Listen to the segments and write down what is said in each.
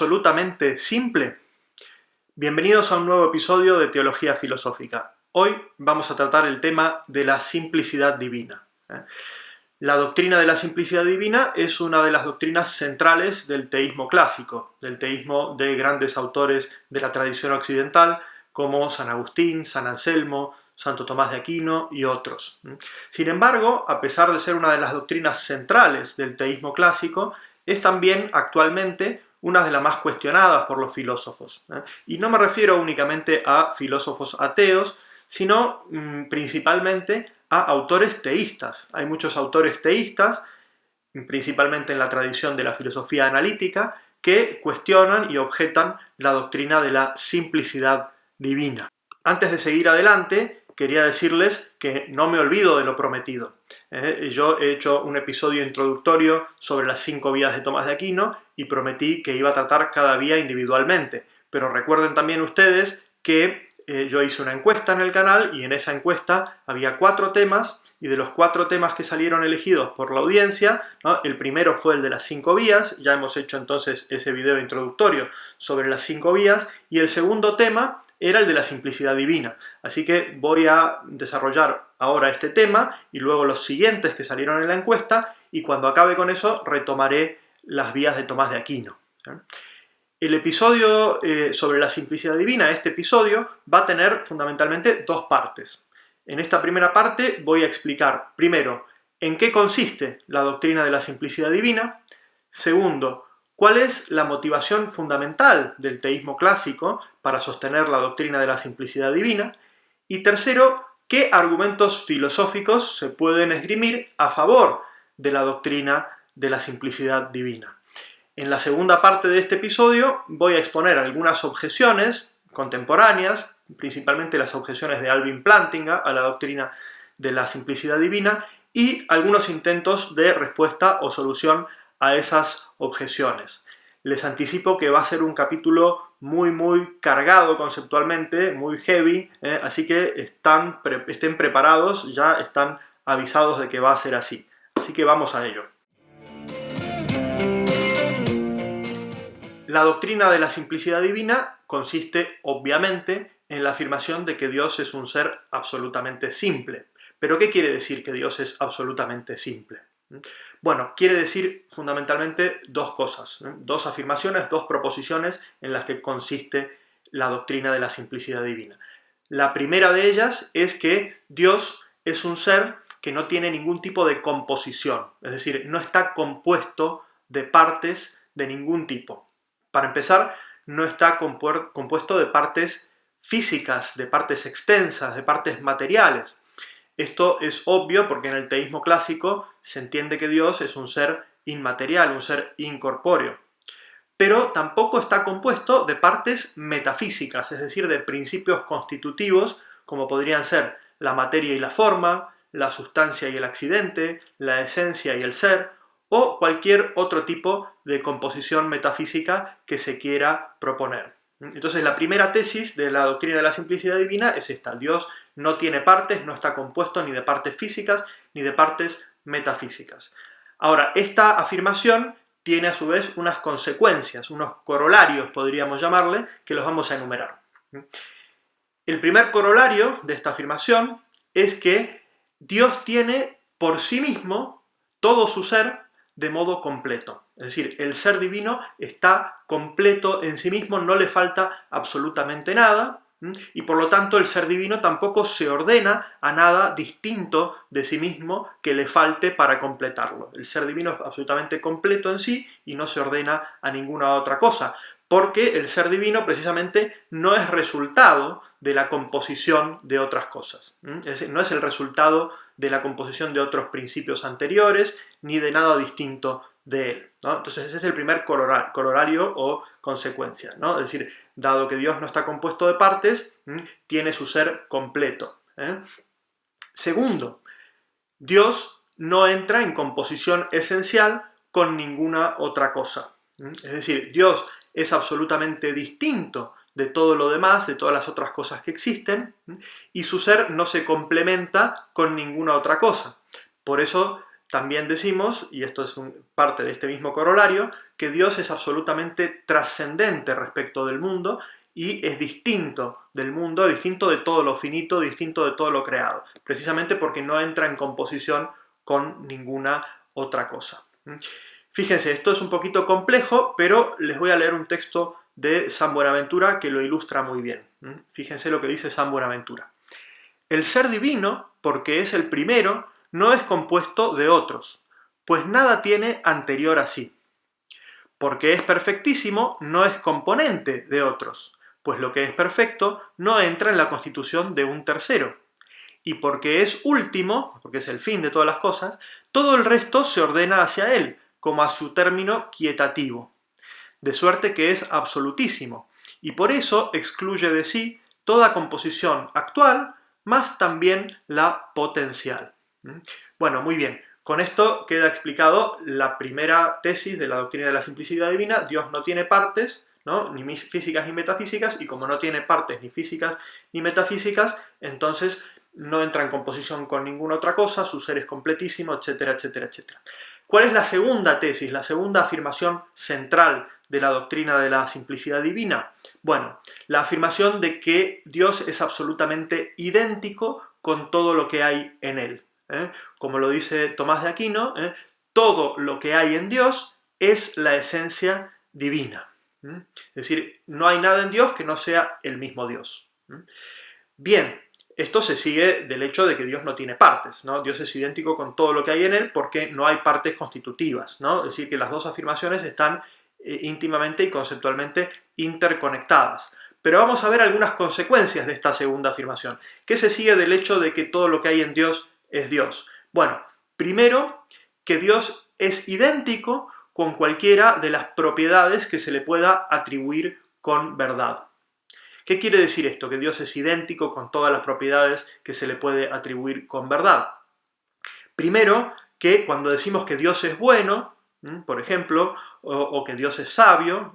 absolutamente simple? Bienvenidos a un nuevo episodio de Teología Filosófica. Hoy vamos a tratar el tema de la simplicidad divina. La doctrina de la simplicidad divina es una de las doctrinas centrales del teísmo clásico, del teísmo de grandes autores de la tradición occidental, como San Agustín, San Anselmo, Santo Tomás de Aquino y otros. Sin embargo, a pesar de ser una de las doctrinas centrales del teísmo clásico, es también actualmente una de las más cuestionadas por los filósofos. Y no me refiero únicamente a filósofos ateos, sino principalmente a autores teístas. Hay muchos autores teístas, principalmente en la tradición de la filosofía analítica, que cuestionan y objetan la doctrina de la simplicidad divina. Antes de seguir adelante, quería decirles que no me olvido de lo prometido. Yo he hecho un episodio introductorio sobre las 5 vías de Tomás de Aquino y prometí que iba a tratar cada vía individualmente. Pero recuerden también ustedes que yo hice una encuesta en el canal y en esa encuesta había 4 temas y de los 4 temas que salieron elegidos por la audiencia, ¿no? El primero fue el de las 5 vías, ya hemos hecho entonces ese video introductorio sobre las 5 vías, y el segundo tema era el de la simplicidad divina. Así que voy a desarrollar ahora este tema y luego los siguientes que salieron en la encuesta, y cuando acabe con eso retomaré las vías de Tomás de Aquino. El episodio sobre la simplicidad divina, este episodio, va a tener fundamentalmente 2 partes. En esta primera parte voy a explicar, primero, en qué consiste la doctrina de la simplicidad divina. Segundo, cuál es la motivación fundamental del teísmo clásico para sostener la doctrina de la simplicidad divina. Y tercero, qué argumentos filosóficos se pueden esgrimir a favor de la doctrina de la simplicidad divina. En la segunda parte de este episodio voy a exponer algunas objeciones contemporáneas, principalmente las objeciones de Alvin Plantinga a la doctrina de la simplicidad divina y algunos intentos de respuesta o solución a esas objeciones. Les anticipo que va a ser un capítulo muy cargado conceptualmente, muy heavy, así que estén preparados, ya están avisados de que va a ser así. Así que vamos a ello. La doctrina de la simplicidad divina consiste, obviamente, en la afirmación de que Dios es un ser absolutamente simple. ¿Pero qué quiere decir que Dios es absolutamente simple? Bueno, quiere decir fundamentalmente 2 cosas, 2 afirmaciones, 2 proposiciones en las que consiste la doctrina de la simplicidad divina. La primera de ellas es que Dios es un ser que no tiene ningún tipo de composición, es decir, no está compuesto de partes de ningún tipo. Para empezar, no está compuesto de partes físicas, de partes extensas, de partes materiales. Esto es obvio porque en el teísmo clásico se entiende que Dios es un ser inmaterial, un ser incorpóreo. Pero tampoco está compuesto de partes metafísicas, es decir, de principios constitutivos como podrían ser la materia y la forma, la sustancia y el accidente, la esencia y el ser, o cualquier otro tipo de composición metafísica que se quiera proponer. Entonces la primera tesis de la doctrina de la simplicidad divina es esta: Dios no tiene partes, no está compuesto ni de partes físicas ni de partes metafísicas. Ahora, esta afirmación tiene a su vez unas consecuencias, unos corolarios podríamos llamarle, que los vamos a enumerar. El primer corolario de esta afirmación es que Dios tiene por sí mismo todo su ser de modo completo. Es decir, el ser divino está completo en sí mismo, no le falta absolutamente nada, y por lo tanto el ser divino tampoco se ordena a nada distinto de sí mismo que le falte para completarlo. El ser divino es absolutamente completo en sí y no se ordena a ninguna otra cosa, porque el ser divino precisamente no es resultado de la composición de otras cosas. Es decir, no es el resultado de la composición de otros principios anteriores, ni de nada distinto de él, ¿no? Entonces ese es el primer corolario o consecuencia, ¿no? Es decir, dado que Dios no está compuesto de partes, tiene su ser completo. Segundo, Dios no entra en composición esencial con ninguna otra cosa. Es decir, Dios es absolutamente distinto de todo lo demás, de todas las otras cosas que existen, y su ser no se complementa con ninguna otra cosa. Por eso también decimos, y esto es parte de este mismo corolario, que Dios es absolutamente trascendente respecto del mundo y es distinto del mundo, distinto de todo lo finito, distinto de todo lo creado, precisamente porque no entra en composición con ninguna otra cosa. Fíjense, esto es un poquito complejo, pero les voy a leer un texto de San Buenaventura que lo ilustra muy bien. Fíjense lo que dice San Buenaventura. El ser divino, porque es el primero, no es compuesto de otros, pues nada tiene anterior a sí. Porque es perfectísimo, no es componente de otros, pues lo que es perfecto no entra en la constitución de un tercero. Y porque es último, porque es el fin de todas las cosas, todo el resto se ordena hacia él, como a su término quietativo. De suerte que es absolutísimo, y por eso excluye de sí toda composición actual, más también la potencial. Bueno, muy bien. Con esto queda explicado la primera tesis de la doctrina de la simplicidad divina. Dios no tiene partes, ¿no? Ni físicas ni metafísicas, y como no tiene partes ni físicas ni metafísicas, entonces no entra en composición con ninguna otra cosa, su ser es completísimo, etcétera, etcétera, etcétera. ¿Cuál es la segunda tesis, la segunda afirmación central de la doctrina de la simplicidad divina? Bueno, la afirmación de que Dios es absolutamente idéntico con todo lo que hay en él. Como lo dice Tomás de Aquino, todo lo que hay en Dios es la esencia divina. Es decir, no hay nada en Dios que no sea el mismo Dios. Bien, esto se sigue del hecho de que Dios no tiene partes, ¿no? Dios es idéntico con todo lo que hay en él porque no hay partes constitutivas, ¿no? Es decir, que las dos afirmaciones están íntimamente y conceptualmente interconectadas. Pero vamos a ver algunas consecuencias de esta segunda afirmación. ¿Qué se sigue del hecho de que todo lo que hay en Dios es Dios? Bueno, primero, que Dios es idéntico con cualquiera de las propiedades que se le pueda atribuir con verdad. ¿Qué quiere decir esto? Que Dios es idéntico con todas las propiedades que se le puede atribuir con verdad. Primero, que cuando decimos que Dios es bueno, por ejemplo, o que Dios es sabio,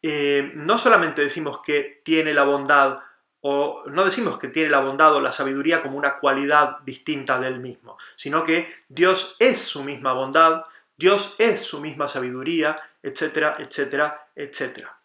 no solamente decimos que tiene la bondad, o no decimos que tiene la bondad o la sabiduría como una cualidad distinta del mismo, sino que Dios es su misma bondad, Dios es su misma sabiduría, etcétera, etcétera, etcétera.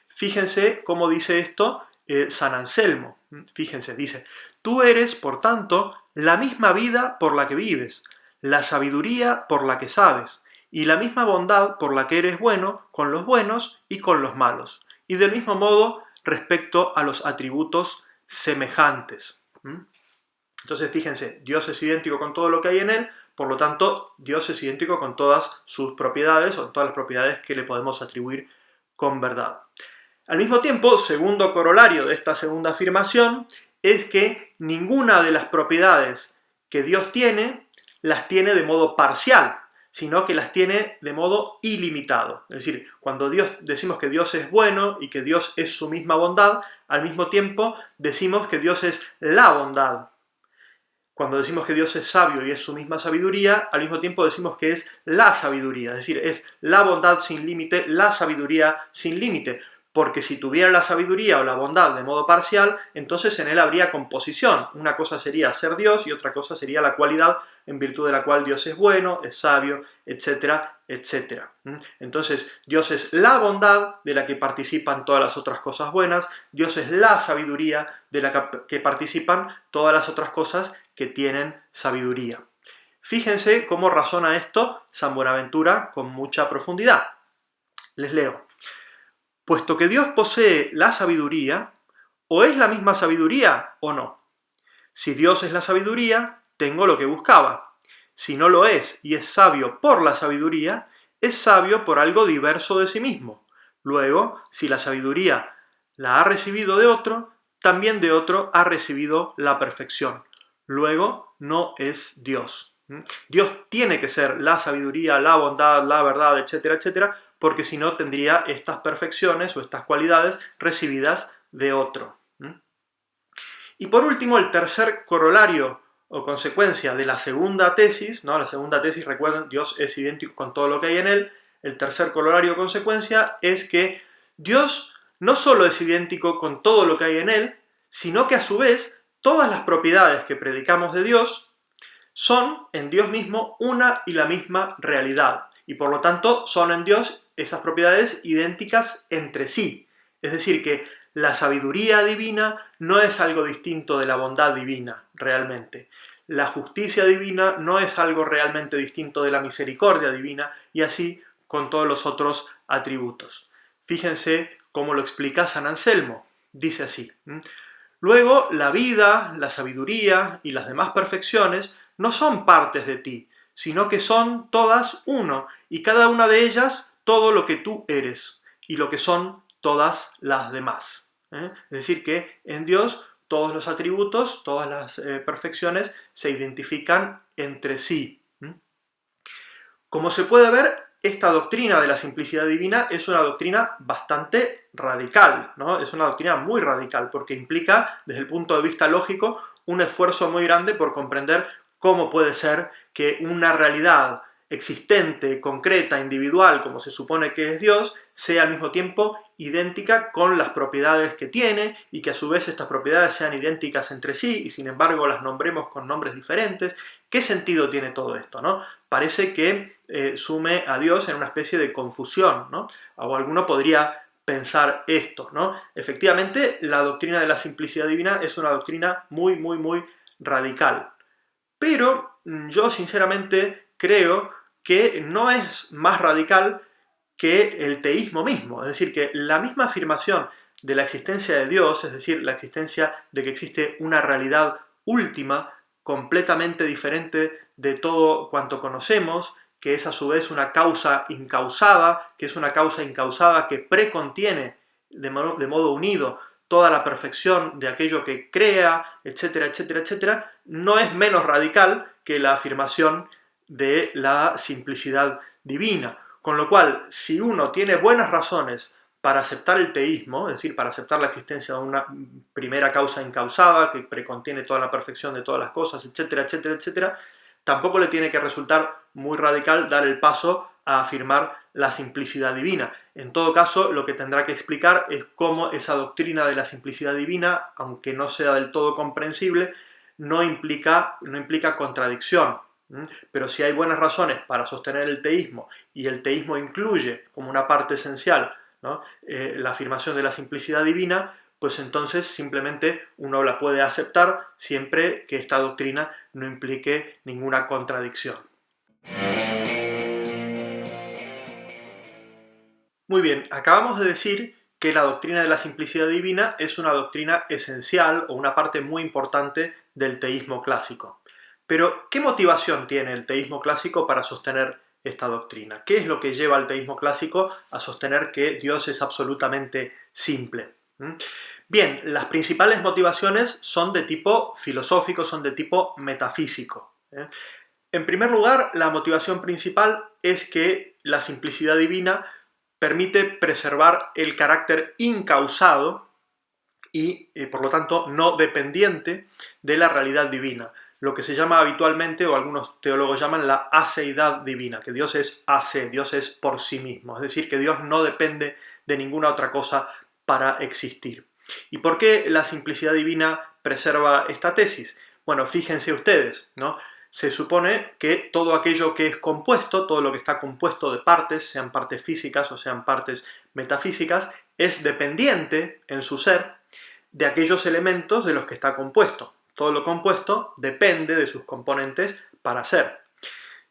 Fíjense cómo dice esto San Anselmo. Fíjense, dice: tú eres, por tanto, la misma vida por la que vives, la sabiduría por la que sabes, y la misma bondad por la que eres bueno con los buenos y con los malos. Y del mismo modo respecto a los atributos semejantes. Entonces, fíjense, Dios es idéntico con todo lo que hay en él, por lo tanto, Dios es idéntico con todas sus propiedades, o todas las propiedades que le podemos atribuir con verdad. Al mismo tiempo, segundo corolario de esta segunda afirmación, es que ninguna de las propiedades que Dios tiene, las tiene de modo parcial, sino que las tiene de modo ilimitado. Es decir, cuando decimos que Dios es bueno y que Dios es su misma bondad, al mismo tiempo decimos que Dios es la bondad. Cuando decimos que Dios es sabio y es su misma sabiduría, al mismo tiempo decimos que es la sabiduría, es decir, es la bondad sin límite, la sabiduría sin límite. Porque si tuviera la sabiduría o la bondad de modo parcial, entonces en él habría composición. Una cosa sería ser Dios y otra cosa sería la cualidad en virtud de la cual Dios es bueno, es sabio, etcétera, etcétera. Entonces, Dios es la bondad de la que participan todas las otras cosas buenas, Dios es la sabiduría de la que participan todas las otras cosas que tienen sabiduría. Fíjense cómo razona esto San Buenaventura con mucha profundidad. Les leo. Puesto que Dios posee la sabiduría, o es la misma sabiduría o no. Si Dios es la sabiduría, tengo lo que buscaba. Si no lo es y es sabio por la sabiduría, es sabio por algo diverso de sí mismo. Luego, si la sabiduría la ha recibido de otro, también de otro ha recibido la perfección. Luego, no es Dios. Dios tiene que ser la sabiduría, la bondad, la verdad, etcétera, etcétera, porque si no tendría estas perfecciones o estas cualidades recibidas de otro. Y por último, el tercer corolario o consecuencia de la segunda tesis, ¿no? La segunda tesis, recuerden, Dios es idéntico con todo lo que hay en él. El tercer corolario o consecuencia es que Dios no solo es idéntico con todo lo que hay en él, sino que a su vez todas las propiedades que predicamos de Dios son en Dios mismo una y la misma realidad, y por lo tanto son en Dios esas propiedades idénticas entre sí. Es decir, que la sabiduría divina no es algo distinto de la bondad divina, realmente. La justicia divina no es algo realmente distinto de la misericordia divina, y así con todos los otros atributos. Fíjense cómo lo explica San Anselmo. Dice así: luego, la vida, la sabiduría y las demás perfecciones no son partes de ti, sino que son todas uno, y cada una de ellas todo lo que tú eres, y lo que son todas las demás. Es decir, que en Dios todos los atributos, todas las perfecciones se identifican entre sí. Como se puede ver, esta doctrina de la simplicidad divina es una doctrina bastante radical, ¿no? Es una doctrina muy radical porque implica, desde el punto de vista lógico, un esfuerzo muy grande por comprender cómo puede ser que una realidad existente, concreta, individual, como se supone que es Dios, sea al mismo tiempo idéntica con las propiedades que tiene, y que a su vez estas propiedades sean idénticas entre sí y sin embargo las nombremos con nombres diferentes. ¿Qué sentido tiene todo esto, no? Parece que sume a Dios en una especie de confusión, ¿no? O alguno podría pensar esto, ¿no? Efectivamente, la doctrina de la simplicidad divina es una doctrina muy, muy, muy radical. Pero yo sinceramente creo que no es más radical que el teísmo mismo. Es decir, que la misma afirmación de la existencia de Dios, es decir, la existencia de que existe una realidad última, completamente diferente de todo cuanto conocemos, que es a su vez una causa incausada, que es una causa incausada que precontiene de modo unido toda la perfección de aquello que crea, etcétera, etcétera, etcétera, no es menos radical que la afirmación de la simplicidad divina. Con lo cual, si uno tiene buenas razones para aceptar el teísmo, es decir, para aceptar la existencia de una primera causa incausada que precontiene toda la perfección de todas las cosas, etcétera, etcétera, etcétera, tampoco le tiene que resultar muy radical dar el paso a afirmar la simplicidad divina. En todo caso, lo que tendrá que explicar es cómo esa doctrina de la simplicidad divina, aunque no sea del todo comprensible, no implica contradicción. Pero si hay buenas razones para sostener el teísmo, y el teísmo incluye como una parte esencial, ¿no?, la afirmación de la simplicidad divina, pues entonces simplemente uno la puede aceptar siempre que esta doctrina no implique ninguna contradicción. Muy bien, acabamos de decir que la doctrina de la simplicidad divina es una doctrina esencial o una parte muy importante del teísmo clásico. Pero, ¿qué motivación tiene el teísmo clásico para sostener esta doctrina? ¿Qué es lo que lleva al teísmo clásico a sostener que Dios es absolutamente simple? Bien, las principales motivaciones son de tipo filosófico, son de tipo metafísico. En primer lugar, la motivación principal es que la simplicidad divina permite preservar el carácter incausado y, por lo tanto, no dependiente de la realidad divina, lo que se llama habitualmente, o algunos teólogos llaman, la aceidad divina, que Dios es ace, Dios es por sí mismo, es decir, que Dios no depende de ninguna otra cosa para existir. ¿Y por qué la simplicidad divina preserva esta tesis? Bueno, fíjense ustedes, ¿no? Se supone que todo aquello que es compuesto, todo lo que está compuesto de partes, sean partes físicas o sean partes metafísicas, es dependiente en su ser de aquellos elementos de los que está compuesto. Todo lo compuesto depende de sus componentes para ser.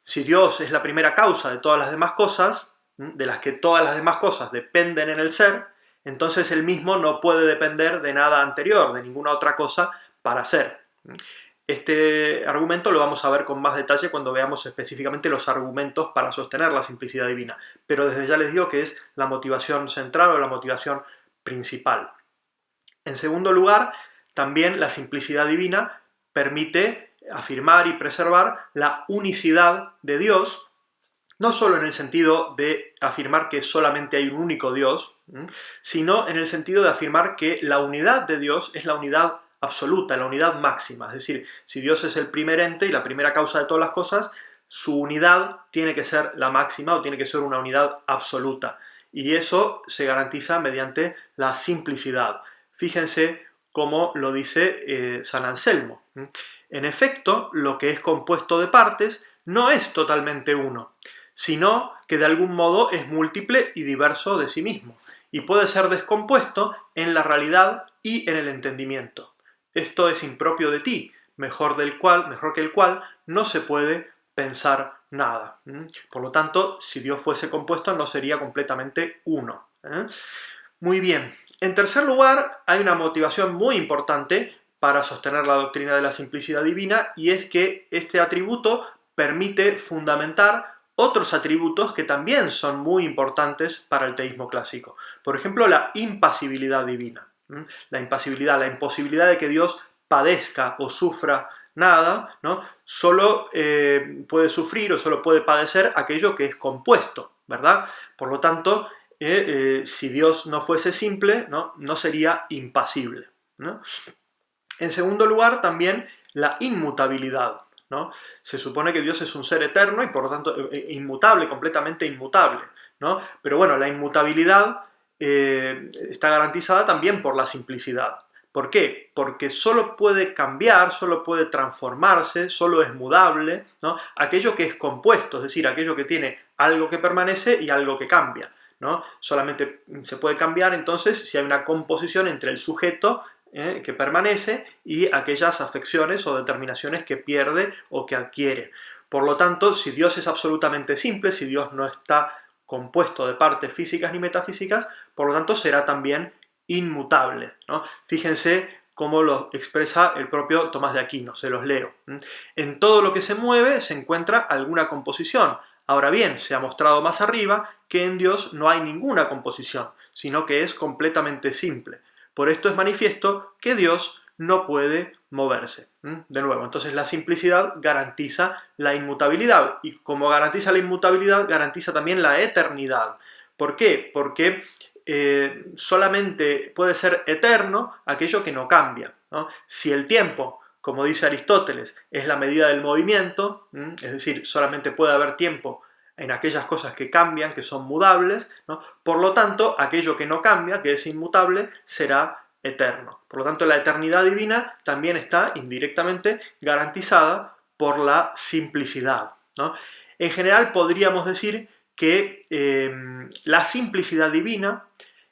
Si Dios es la primera causa de todas las demás cosas, de las que todas las demás cosas dependen en el ser, entonces él mismo no puede depender de nada anterior, de ninguna otra cosa para ser. Este argumento lo vamos a ver con más detalle cuando veamos específicamente los argumentos para sostener la simplicidad divina, pero desde ya les digo que es la motivación central o la motivación principal. En segundo lugar, también la simplicidad divina permite afirmar y preservar la unicidad de Dios, no solo en el sentido de afirmar que solamente hay un único Dios, sino en el sentido de afirmar que la unidad de Dios es la unidad absoluta, la unidad máxima. Es decir, si Dios es el primer ente y la primera causa de todas las cosas, su unidad tiene que ser la máxima o tiene que ser una unidad absoluta. Y eso se garantiza mediante la simplicidad. Fíjense cómo lo dice San Anselmo. En efecto, lo que es compuesto de partes no es totalmente uno, sino que de algún modo es múltiple y diverso de sí mismo, y puede ser descompuesto en la realidad y en el entendimiento. Esto es impropio de ti, mejor que el cual no se puede pensar nada. Por lo tanto, si Dios fuese compuesto, no sería completamente uno. Muy bien. En tercer lugar, hay una motivación muy importante para sostener la doctrina de la simplicidad divina, y es que este atributo permite fundamentar otros atributos que también son muy importantes para el teísmo clásico. Por ejemplo, la impasibilidad divina. La impasibilidad, la imposibilidad de que Dios padezca o sufra nada, ¿no? Solo puede sufrir o solo puede padecer aquello que es compuesto, ¿verdad? Por lo tanto, si Dios no fuese simple, no sería impasible, ¿no? En segundo lugar, también la inmutabilidad, ¿no? Se supone que Dios es un ser eterno y por lo tanto inmutable, completamente inmutable, ¿no? Pero bueno, la inmutabilidad está garantizada también por la simplicidad. ¿Por qué? Porque solo puede cambiar, solo puede transformarse, solo es mudable, ¿no? Aquello que es compuesto, es decir, aquello que tiene algo que permanece y algo que cambia, ¿no? Solamente se puede cambiar entonces si hay una composición entre el sujeto que permanece y aquellas afecciones o determinaciones que pierde o que adquiere. Por lo tanto, si Dios es absolutamente simple, si Dios no está compuesto de partes físicas ni metafísicas, por lo tanto será también inmutable, ¿no? Fíjense cómo lo expresa el propio Tomás de Aquino, se los leo. En todo lo que se mueve se encuentra alguna composición. Ahora bien, se ha mostrado más arriba que en Dios no hay ninguna composición, sino que es completamente simple. Por esto es manifiesto que Dios no puede moverse. De nuevo, entonces la simplicidad garantiza la inmutabilidad, y como garantiza la inmutabilidad, garantiza también la eternidad. ¿Por qué? Porque solamente puede ser eterno aquello que no cambia, ¿no? Si el tiempo, como dice Aristóteles, es la medida del movimiento, es decir, solamente puede haber tiempo en aquellas cosas que cambian, que son mudables, ¿no? Por lo tanto, aquello que no cambia, que es inmutable, será eterno. Por lo tanto, la eternidad divina también está indirectamente garantizada por la simplicidad, ¿no? En general, podríamos decir que la simplicidad divina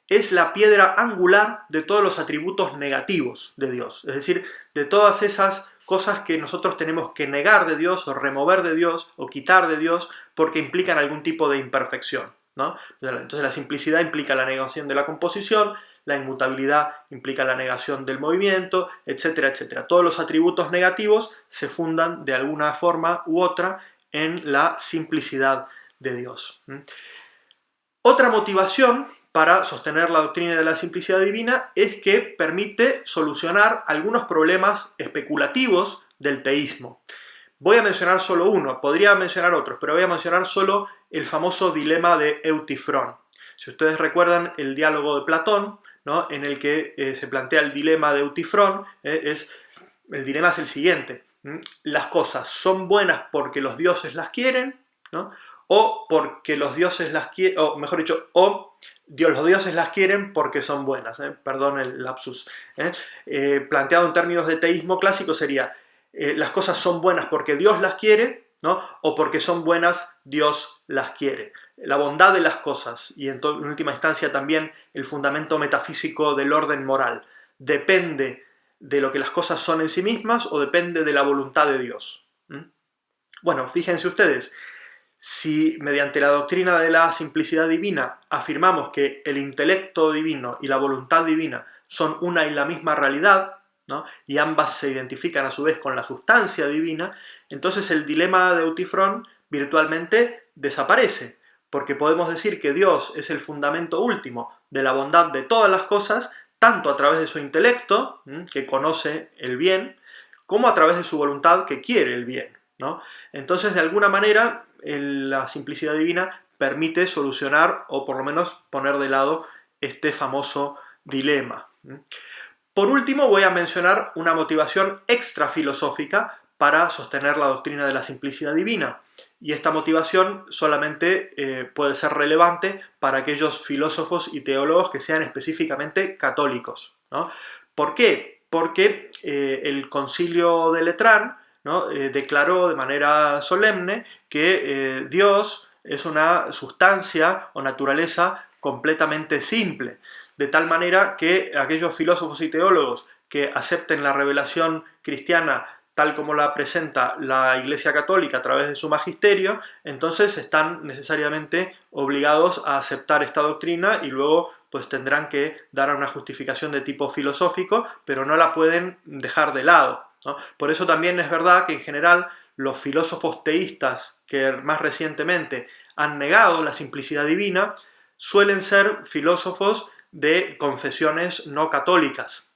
es la piedra angular de todos los atributos negativos de Dios, es decir, de todas esas cosas que nosotros tenemos que negar de Dios o remover de Dios o quitar de Dios porque implican algún tipo de imperfección, ¿no? Entonces la simplicidad implica la negación de la composición, la inmutabilidad implica la negación del movimiento, etcétera, etcétera. Todos los atributos negativos se fundan de alguna forma u otra en la simplicidad de Dios. Otra motivación para sostener la doctrina de la simplicidad divina es que permite solucionar algunos problemas especulativos del teísmo. Voy a mencionar solo uno, podría mencionar otros, pero voy a mencionar solo el famoso dilema de Eutifrón. Si ustedes recuerdan el diálogo de Platón, ¿no?, en el que se plantea el dilema de Eutifrón, el dilema es el siguiente: las cosas son buenas porque los dioses las quieren, ¿no?, o porque los dioses las quieren, o mejor dicho, los dioses las quieren porque son buenas, perdón el lapsus. Planteado en términos de teísmo clásico sería: las cosas son buenas porque Dios las quiere, ¿no?, o porque son buenas, Dios las quiere. La bondad de las cosas, y en última instancia también el fundamento metafísico del orden moral, depende de lo que las cosas son en sí mismas o depende de la voluntad de Dios. Bueno, fíjense ustedes, si mediante la doctrina de la simplicidad divina afirmamos que el intelecto divino y la voluntad divina son una y la misma realidad, ¿no?, y ambas se identifican a su vez con la sustancia divina, entonces el dilema de Eutifrón virtualmente desaparece, porque podemos decir que Dios es el fundamento último de la bondad de todas las cosas, tanto a través de su intelecto, que conoce el bien, como a través de su voluntad, que quiere el bien, ¿no? Entonces, de alguna manera, la simplicidad divina permite solucionar, o por lo menos poner de lado, este famoso dilema. Por último, voy a mencionar una motivación extrafilosófica para sostener la doctrina de la simplicidad divina. Y esta motivación solamente puede ser relevante para aquellos filósofos y teólogos que sean específicamente católicos, ¿no? ¿Por qué? porque el Concilio de Letrán, ¿no?, declaró de manera solemne que Dios es una sustancia o naturaleza completamente simple, de tal manera que aquellos filósofos y teólogos que acepten la revelación cristiana tal como la presenta la Iglesia Católica a través de su magisterio, entonces están necesariamente obligados a aceptar esta doctrina y luego pues tendrán que dar una justificación de tipo filosófico, pero no la pueden dejar de lado, ¿no? Por eso también es verdad que en general los filósofos teístas que más recientemente han negado la simplicidad divina suelen ser filósofos de confesiones no católicas,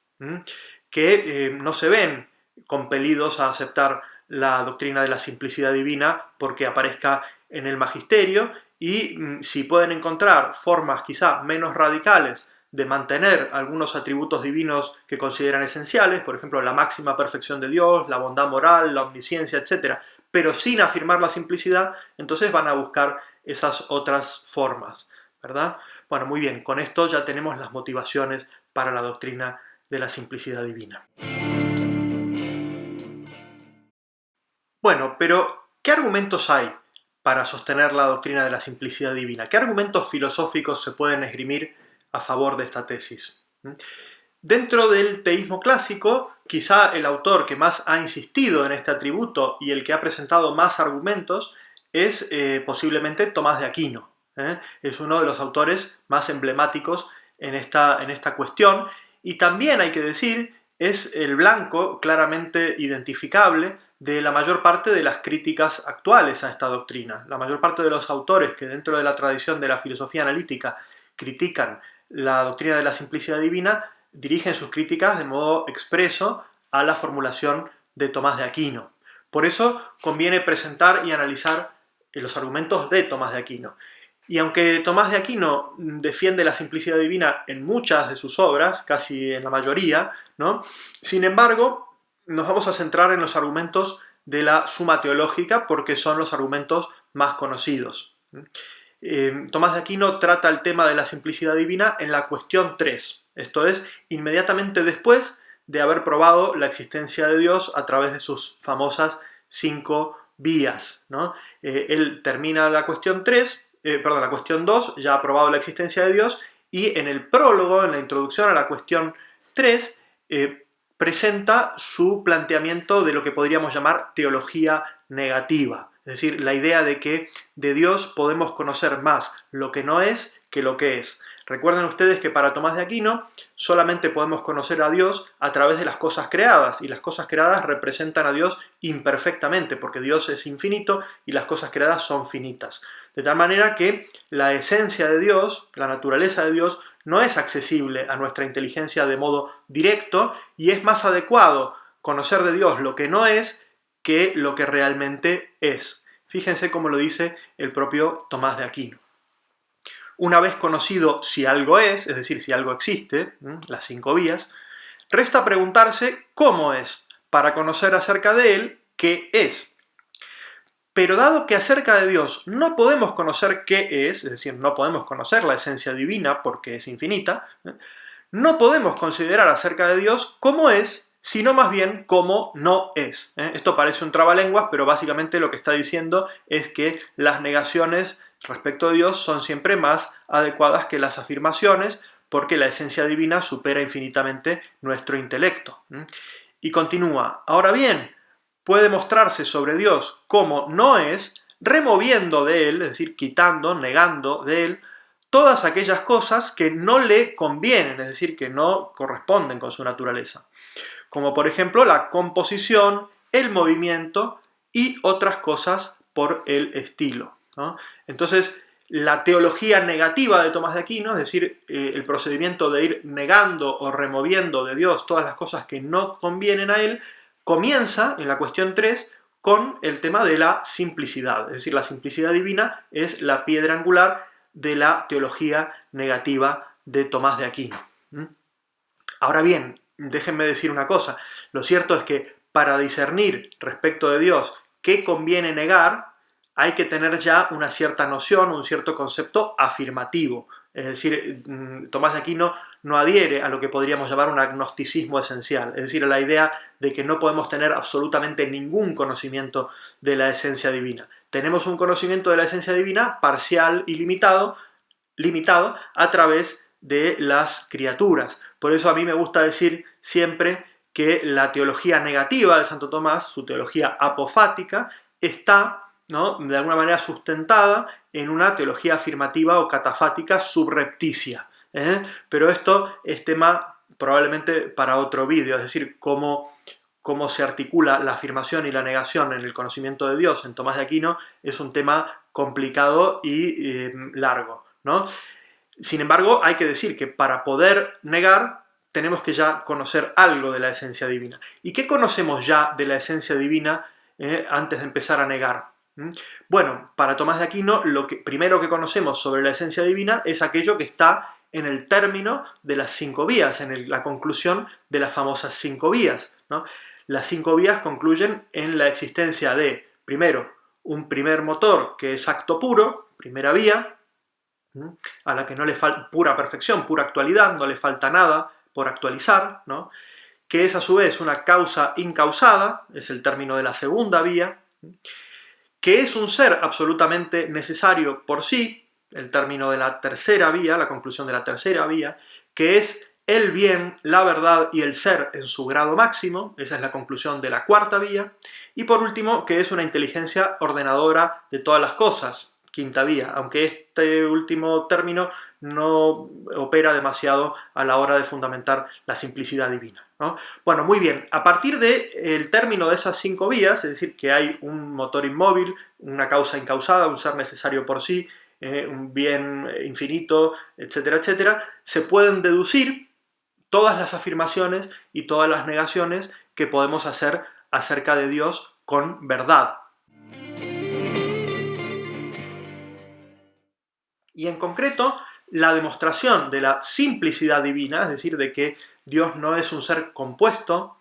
que no se ven compelidos a aceptar la doctrina de la simplicidad divina porque aparezca en el magisterio, y si pueden encontrar formas quizá menos radicales de mantener algunos atributos divinos que consideran esenciales, por ejemplo la máxima perfección de Dios, la bondad moral, la omnisciencia, etc., pero sin afirmar la simplicidad, entonces van a buscar esas otras formas, ¿verdad? Bueno, muy bien, con esto ya tenemos las motivaciones para la doctrina de la simplicidad divina. Bueno, pero ¿qué argumentos hay para sostener la doctrina de la simplicidad divina? ¿Qué argumentos filosóficos se pueden esgrimir a favor de esta tesis? Dentro del teísmo clásico, quizá el autor que más ha insistido en este atributo y el que ha presentado más argumentos es posiblemente Tomás de Aquino. Es uno de los autores más emblemáticos en esta cuestión, y también hay que decir es el blanco claramente identificable de la mayor parte de las críticas actuales a esta doctrina. La mayor parte de los autores que dentro de la tradición de la filosofía analítica critican la doctrina de la simplicidad divina dirigen sus críticas de modo expreso a la formulación de Tomás de Aquino. Por eso conviene presentar y analizar los argumentos de Tomás de Aquino. Y aunque Tomás de Aquino defiende la simplicidad divina en muchas de sus obras, casi en la mayoría, ¿no?, sin embargo, nos vamos a centrar en los argumentos de la Suma Teológica porque son los argumentos más conocidos. Tomás de Aquino trata el tema de la simplicidad divina en la cuestión 3, esto es, inmediatamente después de haber probado la existencia de Dios a través de sus famosas 5 vías, ¿no? Él termina la cuestión 2, ya ha probado la existencia de Dios, y en el prólogo, en la introducción a la cuestión 3, presenta su planteamiento de lo que podríamos llamar teología negativa. Es decir, la idea de que de Dios podemos conocer más lo que no es que lo que es. Recuerden ustedes que para Tomás de Aquino solamente podemos conocer a Dios a través de las cosas creadas, y las cosas creadas representan a Dios imperfectamente, porque Dios es infinito y las cosas creadas son finitas. De tal manera que la esencia de Dios, la naturaleza de Dios, no es accesible a nuestra inteligencia de modo directo, y es más adecuado conocer de Dios lo que no es que lo que realmente es. Fíjense cómo lo dice el propio Tomás de Aquino. Una vez conocido si algo es decir, si algo existe, las 5 vías, resta preguntarse cómo es, para conocer acerca de él qué es. Pero dado que acerca de Dios no podemos conocer qué es decir, no podemos conocer la esencia divina porque es infinita, no podemos considerar acerca de Dios cómo es, sino más bien cómo no es. Esto parece un trabalenguas, pero básicamente lo que está diciendo es que las negaciones respecto de Dios son siempre más adecuadas que las afirmaciones, porque la esencia divina supera infinitamente nuestro intelecto. Y continúa, ahora bien, puede mostrarse sobre Dios como no es, removiendo de él, es decir, quitando, negando de él, todas aquellas cosas que no le convienen, es decir, que no corresponden con su naturaleza. Como por ejemplo la composición, el movimiento y otras cosas por el estilo, ¿no? Entonces, la teología negativa de Tomás de Aquino, es decir, el procedimiento de ir negando o removiendo de Dios todas las cosas que no convienen a él, comienza en la cuestión 3 con el tema de la simplicidad. Es decir, la simplicidad divina es la piedra angular de la teología negativa de Tomás de Aquino. Ahora bien, déjenme decir una cosa. Lo cierto es que para discernir respecto de Dios qué conviene negar, hay que tener ya una cierta noción, un cierto concepto afirmativo. Es decir, Tomás de Aquino no adhiere a lo que podríamos llamar un agnosticismo esencial, es decir, a la idea de que no podemos tener absolutamente ningún conocimiento de la esencia divina. Tenemos un conocimiento de la esencia divina parcial y limitado a través de las criaturas. Por eso a mí me gusta decir siempre que la teología negativa de Santo Tomás, su teología apofática, está, ¿no?, de alguna manera sustentada en una teología afirmativa o catafática subrepticia. Pero esto es tema probablemente para otro vídeo, es decir, cómo se articula la afirmación y la negación en el conocimiento de Dios en Tomás de Aquino es un tema complicado y largo, ¿no? Sin embargo, hay que decir que para poder negar tenemos que ya conocer algo de la esencia divina. ¿Y qué conocemos ya de la esencia divina antes de empezar a negar? Bueno, para Tomás de Aquino, lo primero que conocemos sobre la esencia divina es aquello que está en el término de las 5 vías, en la conclusión de las famosas 5 vías, ¿no? Las 5 vías concluyen en la existencia de, primero, un primer motor que es acto puro, primera vía, a la que no le falta pura perfección, pura actualidad, no le falta nada por actualizar, ¿no?, que es a su vez una causa incausada, es el término de la segunda vía, que es un ser absolutamente necesario por sí, el término de la tercera vía, la conclusión de la tercera vía, que es el bien, la verdad y el ser en su grado máximo, esa es la conclusión de la cuarta vía, y por último, que es una inteligencia ordenadora de todas las cosas, quinta vía, aunque este último término no opera demasiado a la hora de fundamentar la simplicidad divina, ¿no? Bueno, muy bien, a partir del término de esas 5 vías, es decir, que hay un motor inmóvil, una causa incausada, un ser necesario por sí, un bien infinito, etcétera, etcétera, se pueden deducir todas las afirmaciones y todas las negaciones que podemos hacer acerca de Dios con verdad. Y en concreto, la demostración de la simplicidad divina, es decir, de que Dios no es un ser compuesto,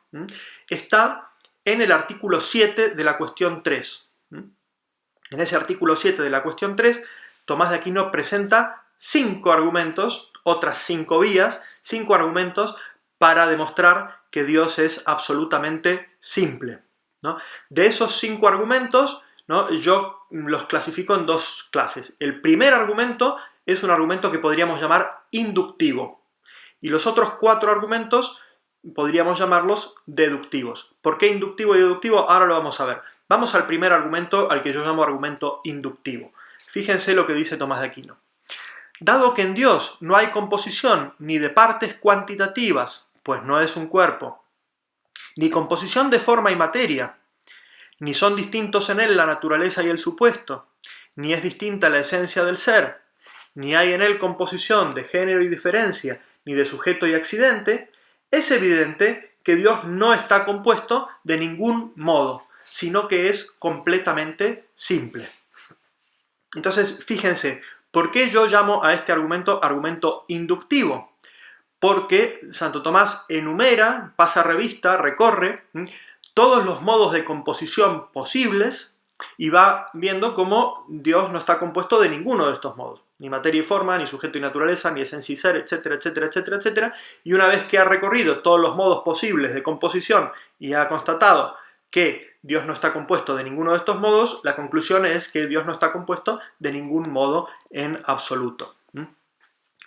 está en el artículo 7 de la cuestión 3. En ese artículo 7 de la cuestión 3, Tomás de Aquino presenta 5 argumentos, otras 5 vías, 5 argumentos para demostrar que Dios es absolutamente simple, ¿no? De esos 5 argumentos, ¿no?, yo los clasifico en 2 clases. El primer argumento es un argumento que podríamos llamar inductivo, y los otros 4 argumentos podríamos llamarlos deductivos. ¿Por qué inductivo y deductivo? Ahora lo vamos a ver. Vamos al primer argumento, al que yo llamo argumento inductivo. Fíjense lo que dice Tomás de Aquino. Dado que en Dios no hay composición ni de partes cuantitativas, pues no es un cuerpo, ni composición de forma y materia, ni son distintos en él la naturaleza y el supuesto, ni es distinta la esencia del ser, ni hay en él composición de género y diferencia, ni de sujeto y accidente, es evidente que Dios no está compuesto de ningún modo, sino que es completamente simple. Entonces, fíjense, ¿por qué yo llamo a este argumento inductivo? Porque Santo Tomás enumera, pasa revista, recorre todos los modos de composición posibles y va viendo cómo Dios no está compuesto de ninguno de estos modos. Ni materia y forma, ni sujeto y naturaleza, ni esencia y ser, etcétera, etcétera, etcétera, etcétera. Y una vez que ha recorrido todos los modos posibles de composición y ha constatado que Dios no está compuesto de ninguno de estos modos, la conclusión es que Dios no está compuesto de ningún modo en absoluto.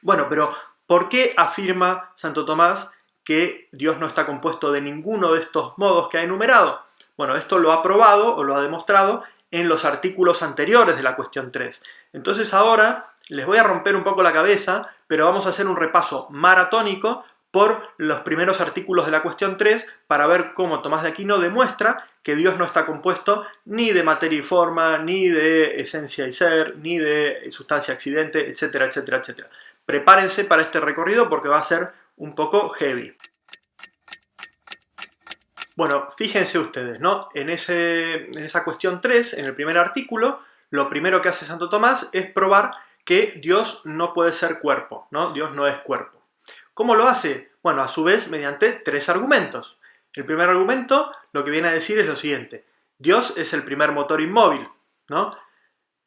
Bueno, pero ¿por qué afirma Santo Tomás que Dios no está compuesto de ninguno de estos modos que ha enumerado? Bueno, esto lo ha probado o lo ha demostrado en los artículos anteriores de la cuestión 3. Entonces ahora les voy a romper un poco la cabeza, pero vamos a hacer un repaso maratónico por los primeros artículos de la cuestión 3 para ver cómo Tomás de Aquino demuestra que Dios no está compuesto ni de materia y forma, ni de esencia y ser, ni de sustancia accidente, etcétera, etcétera, etcétera. Prepárense para este recorrido porque va a ser un poco heavy. Bueno, fíjense ustedes, ¿no? En esa cuestión 3, en el primer artículo, lo primero que hace Santo Tomás es probar que Dios no puede ser cuerpo, ¿no? Dios no es cuerpo. ¿Cómo lo hace? Bueno, a su vez, mediante 3 argumentos. El primer argumento lo que viene a decir es lo siguiente. Dios es el primer motor inmóvil, ¿no?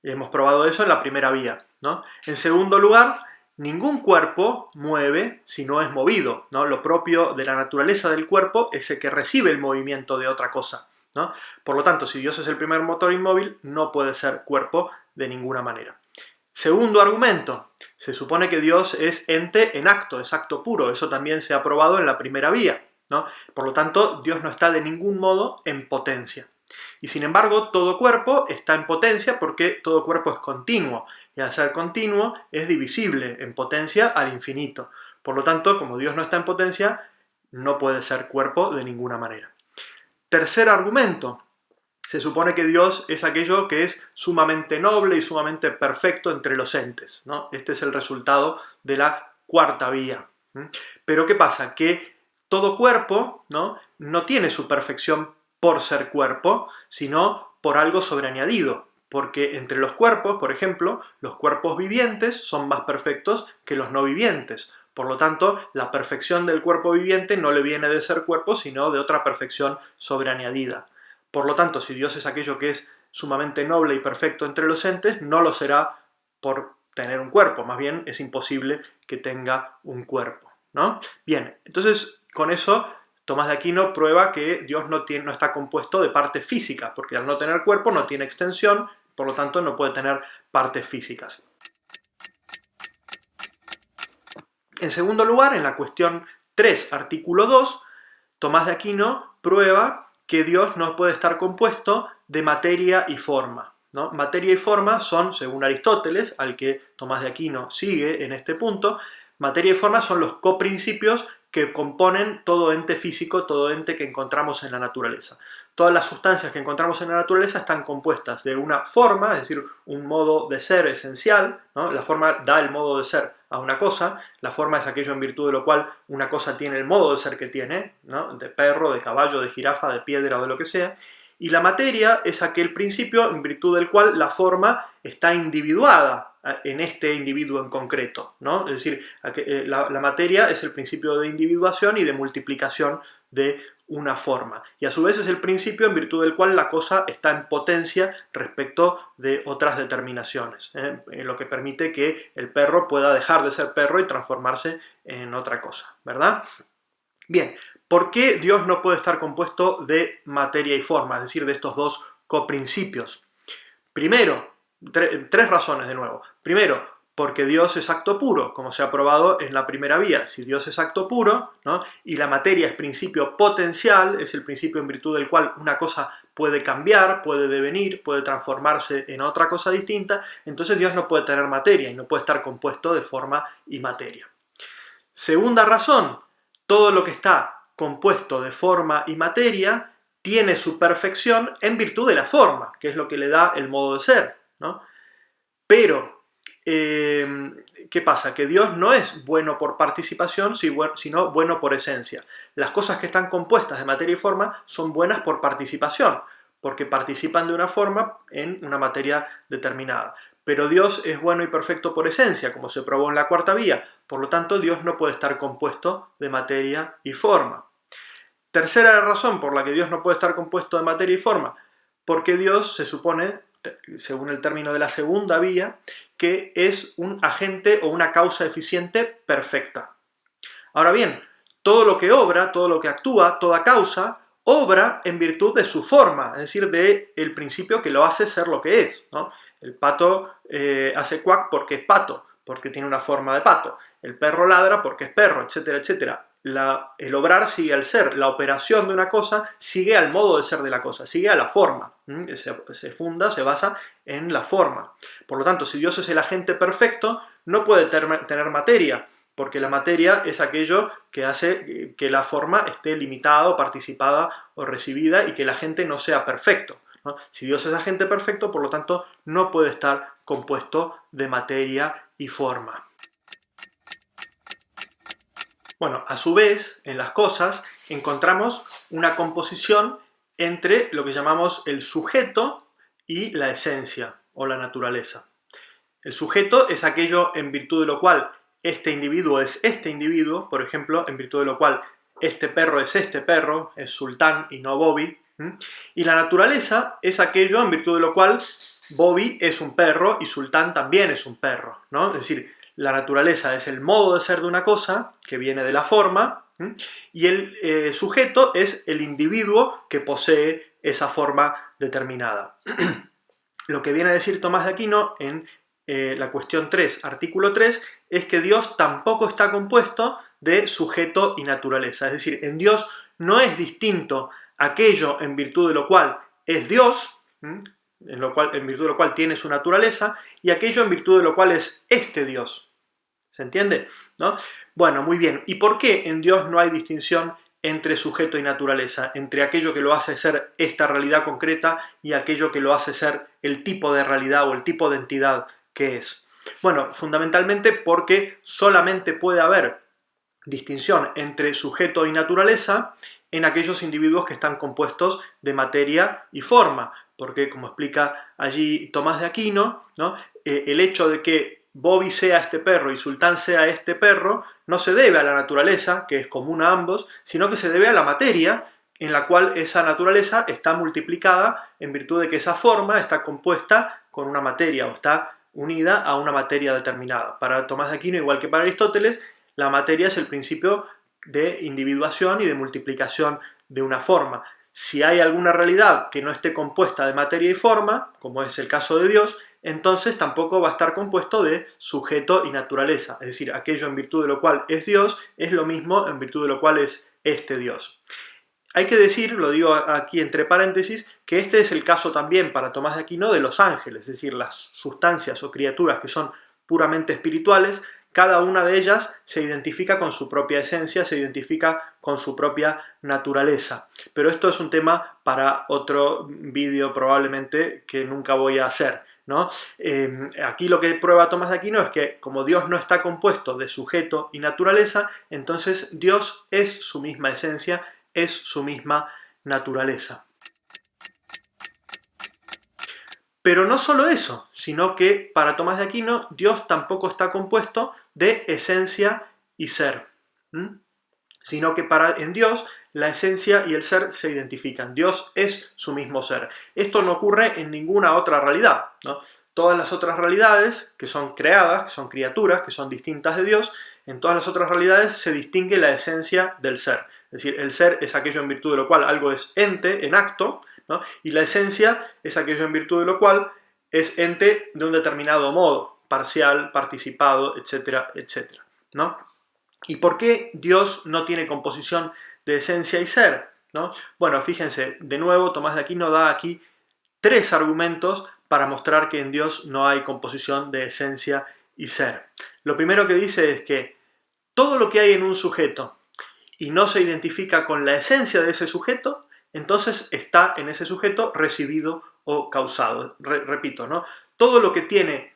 Hemos probado eso en la primera vía, ¿no? En segundo lugar, ningún cuerpo mueve si no es movido, ¿no? Lo propio de la naturaleza del cuerpo es el que recibe el movimiento de otra cosa, ¿no? Por lo tanto, si Dios es el primer motor inmóvil, no puede ser cuerpo de ninguna manera. Segundo argumento, se supone que Dios es ente en acto, es acto puro. Eso también se ha probado en la primera vía, ¿no? Por lo tanto, Dios no está de ningún modo en potencia. Y sin embargo, todo cuerpo está en potencia porque todo cuerpo es continuo. Y al ser continuo, es divisible en potencia al infinito. Por lo tanto, como Dios no está en potencia, no puede ser cuerpo de ninguna manera. Tercer argumento. Se supone que Dios es aquello que es sumamente noble y sumamente perfecto entre los entes, ¿no? Este es el resultado de la cuarta vía. Pero ¿qué pasa? Que todo cuerpo, no tiene su perfección por ser cuerpo, sino por algo sobreañadido. Porque entre los cuerpos, por ejemplo, los cuerpos vivientes son más perfectos que los no vivientes. Por lo tanto, la perfección del cuerpo viviente no le viene de ser cuerpo, sino de otra perfección sobreañadida. Por lo tanto, si Dios es aquello que es sumamente noble y perfecto entre los entes, no lo será por tener un cuerpo, más bien es imposible que tenga un cuerpo, ¿no? Bien, entonces con eso Tomás de Aquino prueba que Dios no está compuesto de partes físicas, porque al no tener cuerpo no tiene extensión, por lo tanto no puede tener partes físicas. En segundo lugar, en la cuestión 3, artículo 2, Tomás de Aquino prueba que Dios no puede estar compuesto de materia y forma, ¿no? Materia y forma son, según Aristóteles, al que Tomás de Aquino sigue en este punto, materia y forma son los coprincipios que componen todo ente físico, todo ente que encontramos en la naturaleza. Todas las sustancias que encontramos en la naturaleza están compuestas de una forma, es decir, un modo de ser esencial, ¿no? La forma da el modo de ser a una cosa, la forma es aquello en virtud de lo cual una cosa tiene el modo de ser que tiene, ¿no? De perro, de caballo, de jirafa, de piedra o de lo que sea, y la materia es aquel principio en virtud del cual la forma está individuada en este individuo en concreto, ¿no? Es decir, la materia es el principio de individuación y de multiplicación de una forma. Y a su vez es el principio en virtud del cual la cosa está en potencia respecto de otras determinaciones, lo que permite que el perro pueda dejar de ser perro y transformarse en otra cosa, ¿verdad? Bien, ¿por qué Dios no puede estar compuesto de materia y forma, es decir, de estos dos coprincipios? Primero, tres razones de nuevo. Primero, porque Dios es acto puro, como se ha probado en la primera vía. Si Dios es acto puro, ¿no? Y la materia es principio potencial, es el principio en virtud del cual una cosa puede cambiar, puede devenir, puede transformarse en otra cosa distinta, entonces Dios no puede tener materia y no puede estar compuesto de forma y materia. Segunda razón, todo lo que está compuesto de forma y materia tiene su perfección en virtud de la forma, que es lo que le da el modo de ser, ¿no? Pero ¿qué pasa? Que Dios no es bueno por participación, sino bueno por esencia. Las cosas que están compuestas de materia y forma son buenas por participación, porque participan de una forma en una materia determinada. Pero Dios es bueno y perfecto por esencia, como se probó en la cuarta vía. Por lo tanto, Dios no puede estar compuesto de materia y forma. Tercera razón por la que Dios no puede estar compuesto de materia y forma, porque Dios se supone, según el término de la segunda vía, que es un agente o una causa eficiente perfecta. Ahora bien, todo lo que obra, todo lo que actúa, toda causa, obra en virtud de su forma, es decir, del principio que lo hace ser lo que es, ¿no? El pato hace cuac porque es pato, porque tiene una forma de pato. El perro ladra porque es perro, etcétera, etcétera. El obrar sigue al ser, la operación de una cosa sigue al modo de ser de la cosa, sigue a la forma, se funda, se basa en la forma. Por lo tanto, si Dios es el agente perfecto, no puede tener materia, porque la materia es aquello que hace que la forma esté limitada o participada o recibida y que el agente no sea perfecto, ¿no? Si Dios es agente perfecto, por lo tanto, no puede estar compuesto de materia y forma. Bueno, a su vez, en las cosas encontramos una composición entre lo que llamamos el sujeto y la esencia o la naturaleza. El sujeto es aquello en virtud de lo cual este individuo es este individuo, por ejemplo, en virtud de lo cual este perro, es Sultán y no Bobby. Y la naturaleza es aquello en virtud de lo cual Bobby es un perro y Sultán también es un perro, ¿no? Es decir, la naturaleza es el modo de ser de una cosa, que viene de la forma, y el sujeto es el individuo que posee esa forma determinada. Lo que viene a decir Tomás de Aquino en la cuestión 3, artículo 3, es que Dios tampoco está compuesto de sujeto y naturaleza. Es decir, en Dios no es distinto aquello en virtud de lo cual es Dios, en virtud de lo cual tiene su naturaleza, y aquello en virtud de lo cual es este Dios. ¿Se entiende? ¿No? Bueno, muy bien. ¿Y por qué en Dios no hay distinción entre sujeto y naturaleza? Entre aquello que lo hace ser esta realidad concreta y aquello que lo hace ser el tipo de realidad o el tipo de entidad que es. Bueno, fundamentalmente porque solamente puede haber distinción entre sujeto y naturaleza en aquellos individuos que están compuestos de materia y forma, porque como explica allí Tomás de Aquino, ¿no? El hecho de que Bobby sea este perro y Sultán sea este perro no se debe a la naturaleza, que es común a ambos, sino que se debe a la materia en la cual esa naturaleza está multiplicada en virtud de que esa forma está compuesta con una materia o está unida a una materia determinada. Para Tomás de Aquino, igual que para Aristóteles, la materia es el principio de individuación y de multiplicación de una forma. Si hay alguna realidad que no esté compuesta de materia y forma, como es el caso de Dios, entonces tampoco va a estar compuesto de sujeto y naturaleza. Es decir, aquello en virtud de lo cual es Dios es lo mismo en virtud de lo cual es este Dios. Hay que decir, lo digo aquí entre paréntesis, que este es el caso también para Tomás de Aquino de los ángeles, es decir, las sustancias o criaturas que son puramente espirituales. Cada una de ellas se identifica con su propia esencia, se identifica con su propia naturaleza. Pero esto es un tema para otro vídeo probablemente que nunca voy a hacer, ¿no? Aquí lo que prueba Tomás de Aquino es que como Dios no está compuesto de sujeto y naturaleza, entonces Dios es su misma esencia, es su misma naturaleza. Pero no solo eso, sino que para Tomás de Aquino Dios tampoco está compuesto de esencia y ser, sino que en Dios la esencia y el ser se identifican. Dios es su mismo ser. Esto no ocurre en ninguna otra realidad, ¿no? Todas las otras realidades que son creadas, que son criaturas, que son distintas de Dios, en todas las otras realidades se distingue la esencia del ser. Es decir, el ser es aquello en virtud de lo cual algo es ente, en acto, ¿no? Y la esencia es aquello en virtud de lo cual es ente de un determinado modo, parcial, participado, etcétera, etcétera, ¿no? ¿Y por qué Dios no tiene composición de esencia y ser, ¿no? Bueno, fíjense, de nuevo Tomás de Aquino da aquí 3 argumentos para mostrar que en Dios no hay composición de esencia y ser. Lo primero que dice es que todo lo que hay en un sujeto y no se identifica con la esencia de ese sujeto, entonces está en ese sujeto recibido o causado. Repito, ¿no? Todo lo que tiene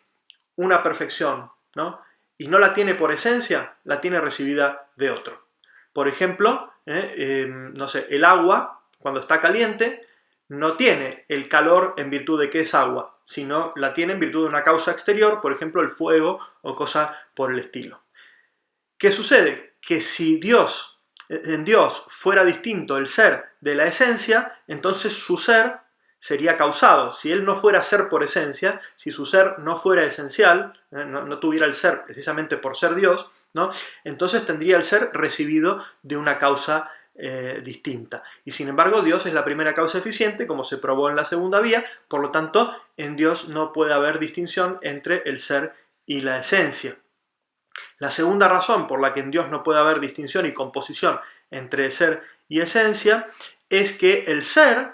una perfección, ¿no? Y no la tiene por esencia, la tiene recibida de otro. Por ejemplo, no sé, el agua, cuando está caliente, no tiene el calor en virtud de que es agua, sino la tiene en virtud de una causa exterior, por ejemplo, el fuego o cosa por el estilo. ¿Qué sucede? Que si en Dios fuera distinto el ser de la esencia, entonces su ser sería causado. Si él no fuera ser por esencia, si su ser no fuera esencial, no tuviera el ser precisamente por ser Dios, ¿no? Entonces tendría el ser recibido de una causa distinta. Y sin embargo, Dios es la primera causa eficiente, como se probó en la segunda vía, por lo tanto, en Dios no puede haber distinción entre el ser y la esencia. La segunda razón por la que en Dios no puede haber distinción y composición entre ser y esencia es que el ser,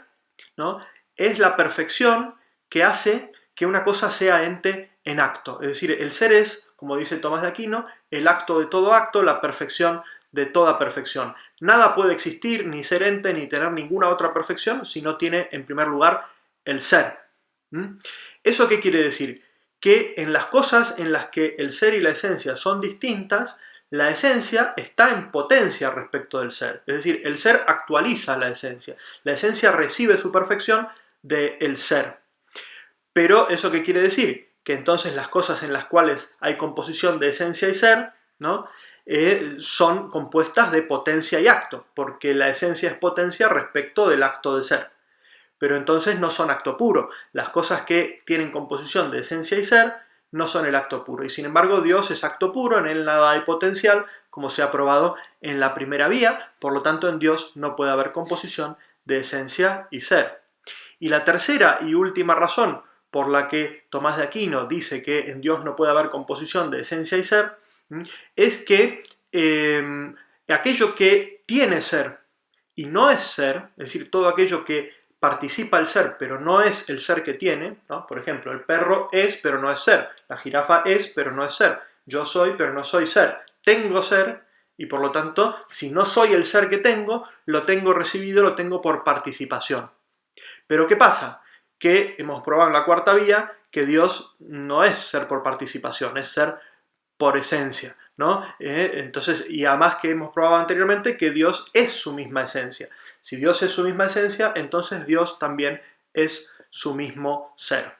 ¿no?, es la perfección que hace que una cosa sea ente en acto. Es decir, el ser es, como dice Tomás de Aquino, el acto de todo acto, la perfección de toda perfección. Nada puede existir, ni ser ente, ni tener ninguna otra perfección si no tiene, en primer lugar, el ser. ¿Eso qué quiere decir? Que en las cosas en las que el ser y la esencia son distintas, la esencia está en potencia respecto del ser. Es decir, el ser actualiza la esencia recibe su perfección del ser. Pero ¿eso qué quiere decir? Que entonces las cosas en las cuales hay composición de esencia y ser, ¿no?, son compuestas de potencia y acto, porque la esencia es potencia respecto del acto de ser. Pero entonces no son acto puro. Las cosas que tienen composición de esencia y ser no son el acto puro. Y sin embargo, Dios es acto puro, en Él nada hay potencial, como se ha probado en la primera vía, por lo tanto en Dios no puede haber composición de esencia y ser. Y la tercera y última razón por la que Tomás de Aquino dice que en Dios no puede haber composición de esencia y ser, es que aquello que tiene ser y no es ser, es decir, todo aquello que participa el ser, pero no es el ser que tiene, ¿no? Por ejemplo, el perro es, pero no es ser, la jirafa es, pero no es ser, yo soy, pero no soy ser, tengo ser, y por lo tanto, si no soy el ser que tengo, lo tengo recibido, lo tengo por participación. Pero ¿qué pasa? Que hemos probado en la cuarta vía que Dios no es ser por participación, es ser por esencia, ¿no? Entonces, y además que hemos probado anteriormente que Dios es su misma esencia. Si Dios es su misma esencia, entonces Dios también es su mismo ser.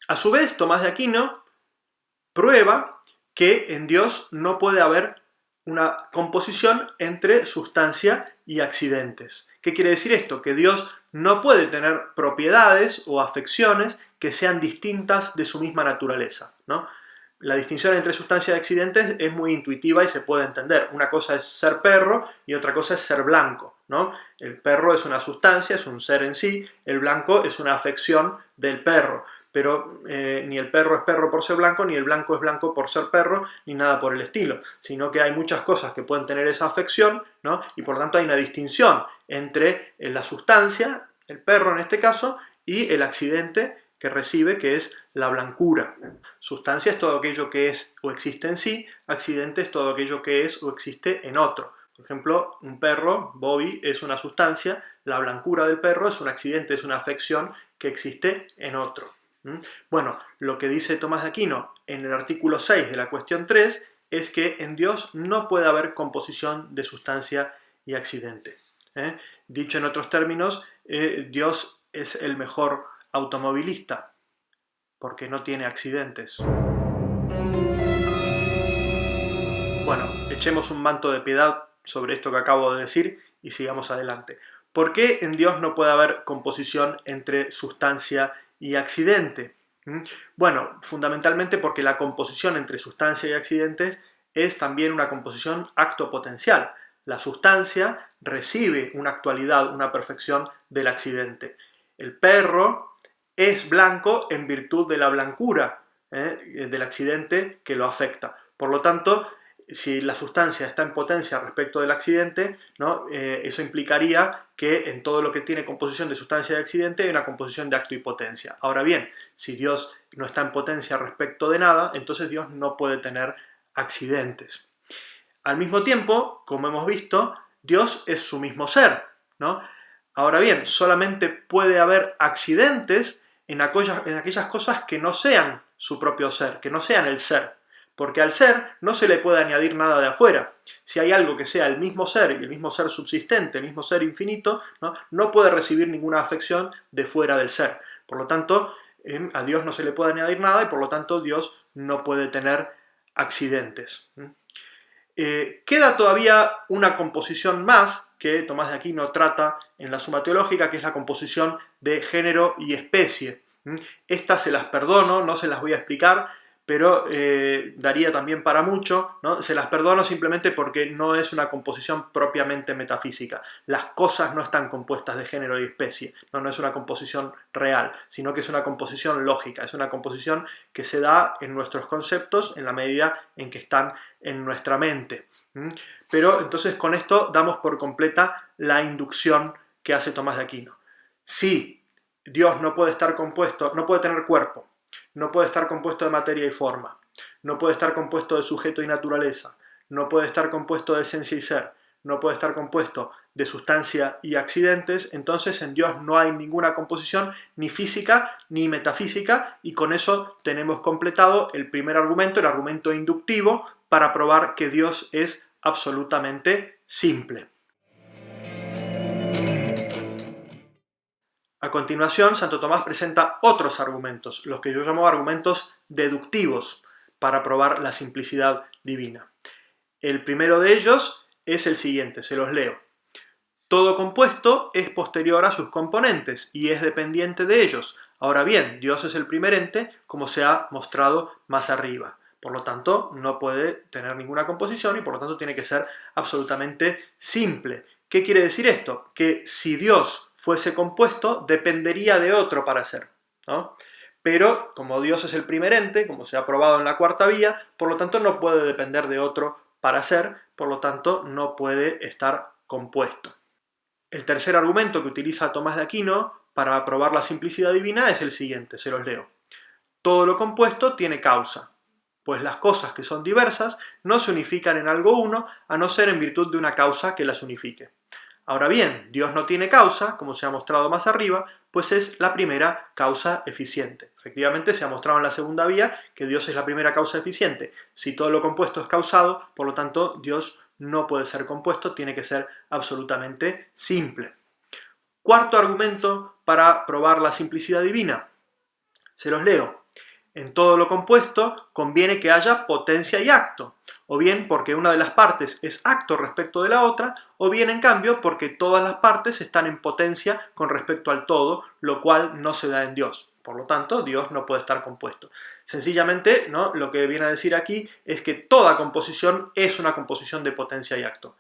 A su vez, Tomás de Aquino prueba que en Dios no puede haber una composición entre sustancia y accidentes. ¿Qué quiere decir esto? Que Dios no puede tener propiedades o afecciones que sean distintas de su misma naturaleza, ¿no? La distinción entre sustancia y accidentes es muy intuitiva y se puede entender. Una cosa es ser perro y otra cosa es ser blanco, ¿no? El perro es una sustancia, es un ser en sí, el blanco es una afección del perro. Pero ni el perro es perro por ser blanco, ni el blanco es blanco por ser perro, ni nada por el estilo, sino que hay muchas cosas que pueden tener esa afección, ¿no? Y por lo tanto hay una distinción entre la sustancia, el perro en este caso, y el accidente que recibe, que es la blancura. Sustancia es todo aquello que es o existe en sí, accidente es todo aquello que es o existe en otro. Por ejemplo, un perro, Bobby, es una sustancia, la blancura del perro es un accidente, es una afección que existe en otro. Bueno, lo que dice Tomás de Aquino en el artículo 6 de la cuestión 3 es que en Dios no puede haber composición de sustancia y accidente. Dicho en otros términos, Dios es el mejor automovilista porque no tiene accidentes. Bueno, echemos un manto de piedad sobre esto que acabo de decir y sigamos adelante. ¿Por qué en Dios no puede haber composición entre sustancia y accidente? Bueno, fundamentalmente porque la composición entre sustancia y accidentes es también una composición acto-potencial. La sustancia recibe una actualidad, una perfección del accidente. El perro es blanco en virtud de la blancura del accidente que lo afecta. Por lo tanto, si la sustancia está en potencia respecto del accidente, ¿no? Eso implicaría que en todo lo que tiene composición de sustancia y accidente hay una composición de acto y potencia. Ahora bien, si Dios no está en potencia respecto de nada, entonces Dios no puede tener accidentes. Al mismo tiempo, como hemos visto, Dios es su mismo ser, ¿no? Ahora bien, solamente puede haber accidentes en aquellas cosas que no sean su propio ser, que no sean el ser. Porque al ser no se le puede añadir nada de afuera. Si hay algo que sea el mismo ser y el mismo ser subsistente, el mismo ser infinito, no puede recibir ninguna afección de fuera del ser. Por lo tanto, a Dios no se le puede añadir nada y por lo tanto Dios no puede tener accidentes. Queda todavía una composición más que Tomás de Aquino trata en la Suma Teológica, que es la composición de género y especie. Estas se las perdono, no se las voy a explicar, pero daría también para mucho, ¿no? Se las perdono simplemente porque no es una composición propiamente metafísica. Las cosas no están compuestas de género y especie, no es una composición real, sino que es una composición lógica, es una composición que se da en nuestros conceptos en la medida en que están en nuestra mente. Pero entonces con esto damos por completa la inducción que hace Tomás de Aquino. Si Dios no puede estar compuesto, no puede tener cuerpo, no puede estar compuesto de materia y forma, no puede estar compuesto de sujeto y naturaleza, no puede estar compuesto de esencia y ser, no puede estar compuesto de sustancia y accidentes, entonces en Dios no hay ninguna composición ni física ni metafísica y con eso tenemos completado el primer argumento, el argumento inductivo, para probar que Dios es absolutamente simple. A continuación, Santo Tomás presenta otros argumentos, los que yo llamo argumentos deductivos, para probar la simplicidad divina. El primero de ellos es el siguiente, se los leo. Todo compuesto es posterior a sus componentes y es dependiente de ellos, Ahora bien, Dios es el primer ente, como se ha mostrado más arriba. Por lo tanto, no puede tener ninguna composición y por lo tanto tiene que ser absolutamente simple. ¿Qué quiere decir esto? Que si Dios fuese compuesto, dependería de otro para ser, ¿no? Pero como Dios es el primer ente, como se ha probado en la cuarta vía, por lo tanto no puede depender de otro para ser, por lo tanto no puede estar compuesto. El tercer argumento que utiliza Tomás de Aquino para probar la simplicidad divina es el siguiente, se los leo. Todo lo compuesto tiene causa, pues las cosas que son diversas no se unifican en algo uno, a no ser en virtud de una causa que las unifique. Ahora bien, Dios no tiene causa, como se ha mostrado más arriba, pues es la primera causa eficiente. Efectivamente, se ha mostrado en la segunda vía que Dios es la primera causa eficiente. Si todo lo compuesto es causado, por lo tanto, Dios no puede ser compuesto, tiene que ser absolutamente simple. Cuarto argumento para probar la simplicidad divina. Se los leo. En todo lo compuesto conviene que haya potencia y acto, o bien porque una de las partes es acto respecto de la otra, o bien en cambio porque todas las partes están en potencia con respecto al todo, lo cual no se da en Dios. Por lo tanto, Dios no puede estar compuesto. Sencillamente, ¿no?, lo que viene a decir aquí es que toda composición es una composición de potencia y acto.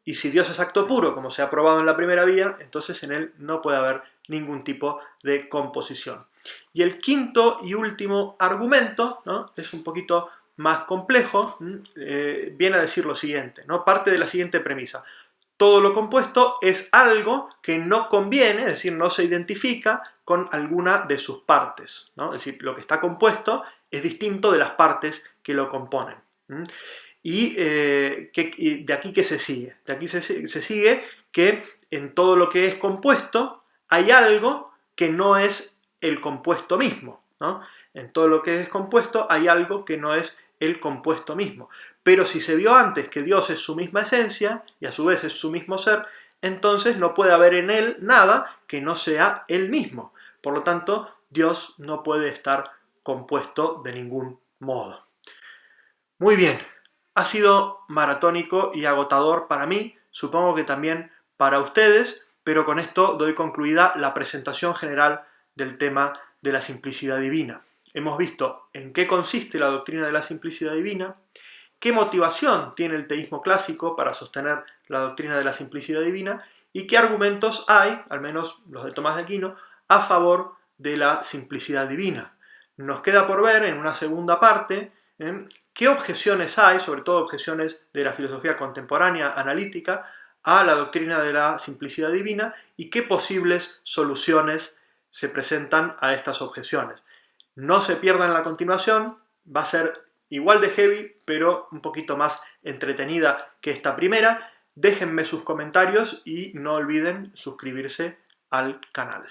Y si Dios es acto puro, como se ha probado en la primera vía, entonces en él no puede haber ningún tipo de composición. Y el quinto y último argumento, ¿no?, es un poquito más complejo, viene a decir lo siguiente, ¿no?, parte de la siguiente premisa. Todo lo compuesto es algo que no conviene, es decir, no se identifica con alguna de sus partes, ¿no? Es decir, lo que está compuesto es distinto de las partes que lo componen. Y de aquí que se sigue. De aquí se sigue que en todo lo que es compuesto hay algo que no es el compuesto mismo, ¿no? En todo lo que es compuesto hay algo que no es el compuesto mismo. Pero si se vio antes que Dios es su misma esencia y a su vez es su mismo ser, entonces no puede haber en él nada que no sea él mismo. Por lo tanto, Dios no puede estar compuesto de ningún modo. Muy bien. Ha sido maratónico y agotador para mí, supongo que también para ustedes, pero con esto doy concluida la presentación general del tema de la simplicidad divina. Hemos visto en qué consiste la doctrina de la simplicidad divina, qué motivación tiene el teísmo clásico para sostener la doctrina de la simplicidad divina y qué argumentos hay, al menos los de Tomás de Aquino, a favor de la simplicidad divina. Nos queda por ver en una segunda parte qué objeciones hay, sobre todo objeciones de la filosofía contemporánea analítica, a la doctrina de la simplicidad divina y qué posibles soluciones se presentan a estas objeciones. No se pierdan la continuación, va a ser igual de heavy, pero un poquito más entretenida que esta primera. Déjenme sus comentarios y no olviden suscribirse al canal.